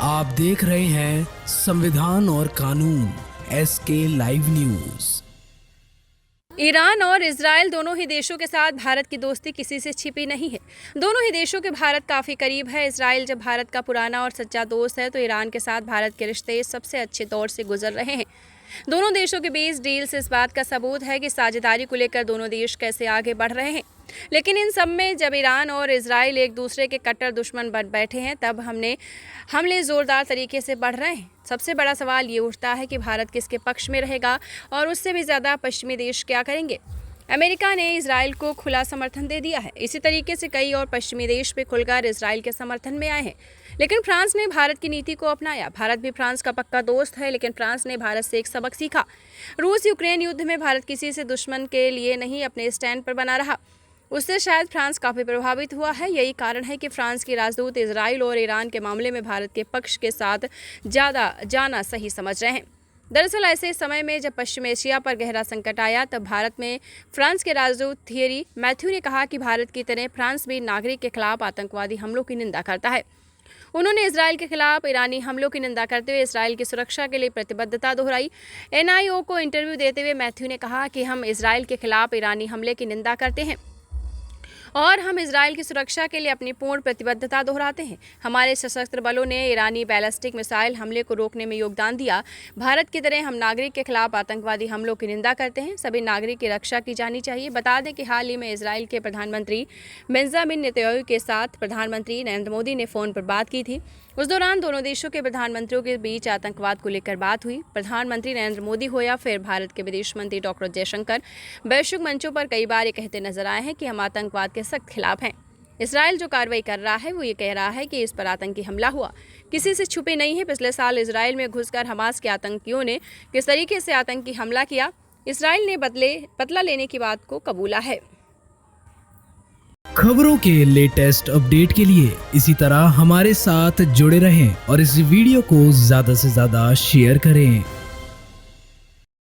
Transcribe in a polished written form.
आप देख रहे हैं संविधान और कानून SK लाइव न्यूज। ईरान और इजराइल दोनों ही देशों के साथ भारत की दोस्ती किसी से छिपी नहीं है। दोनों ही देशों के भारत काफ़ी करीब है। इजराइल जब भारत का पुराना और सच्चा दोस्त है तो ईरान के साथ भारत के रिश्ते सबसे अच्छे दौर से गुजर रहे हैं। दोनों देशों के बीच डील्स इस बात का सबूत है कि साझेदारी को लेकर दोनों देश कैसे आगे बढ़ रहे हैं। लेकिन इन सब में जब ईरान और इजराइल एक दूसरे के कट्टर दुश्मन बन बैठे हैं तब हमले ज़ोरदार तरीके से बढ़ रहे हैं। सबसे बड़ा सवाल ये उठता है कि भारत किसके पक्ष में रहेगा और उससे भी ज़्यादा पश्चिमी देश क्या करेंगे। अमेरिका ने इजराइल को खुला समर्थन दे दिया है। इसी तरीके से कई और पश्चिमी देश भी खुलकर इजराइल के समर्थन में आए हैं। लेकिन फ्रांस ने भारत की नीति को अपनाया। भारत भी फ्रांस का पक्का दोस्त है, लेकिन फ्रांस ने भारत से एक सबक सीखा। रूस यूक्रेन युद्ध में भारत किसी से दुश्मन के लिए नहीं अपने स्टैंड पर बना रहा। उससे शायद फ्रांस काफ़ी प्रभावित हुआ है। यही कारण है कि फ्रांस के राजदूत इजराइल और ईरान के मामले में भारत के पक्ष के साथ ज़्यादा जाना सही समझ रहे हैं। दरअसल ऐसे समय में जब पश्चिम एशिया पर गहरा संकट आया तब भारत में फ्रांस के राजदूत थियरी मैथ्यू ने कहा कि भारत की तरह फ्रांस भी नागरिक के खिलाफ आतंकवादी हमलों की निंदा करता है। उन्होंने इजराइल के खिलाफ ईरानी हमलों की निंदा करते हुए इजराइल की सुरक्षा के लिए प्रतिबद्धता दोहराई। NIO को इंटरव्यू देते हुए मैथ्यू ने कहा कि हम इजराइल के खिलाफ ईरानी हमले की निंदा करते हैं और हम इजराइल की सुरक्षा के लिए अपनी पूर्ण प्रतिबद्धता दोहराते हैं। हमारे सशस्त्र बलों ने ईरानी बैलिस्टिक मिसाइल हमले को रोकने में योगदान दिया। भारत की तरह हम नागरिक के खिलाफ आतंकवादी हमलों की निंदा करते हैं। सभी नागरिक की रक्षा की जानी चाहिए। बता दें कि हाल ही में इजराइल के प्रधानमंत्री बेंजामिन नेतन्याहू के साथ प्रधानमंत्री नरेंद्र मोदी ने फ़ोन पर बात की थी। उस दौरान दोनों देशों के प्रधानमंत्रियों के बीच आतंकवाद को लेकर बात हुई। प्रधानमंत्री नरेंद्र मोदी हो या फिर भारत के विदेश मंत्री डॉक्टर जयशंकर वैश्विक मंचों पर कई बार ये कहते नजर आए हैं कि हम आतंकवाद के सख्त खिलाफ हैं। इसराइल जो कार्रवाई कर रहा है वो ये कह रहा है कि इस पर आतंकी हमला हुआ किसी से छुपी नहीं है। पिछले साल इसराइल में घुसकर हमास के आतंकियों ने किस तरीके से आतंकी हमला किया, इसराइल ने बदला लेने की बात को कबूला है। खबरों के लेटेस्ट अपडेट के लिए इसी तरह हमारे साथ जुड़े रहें और इस वीडियो को ज्यादा से ज्यादा शेयर करें।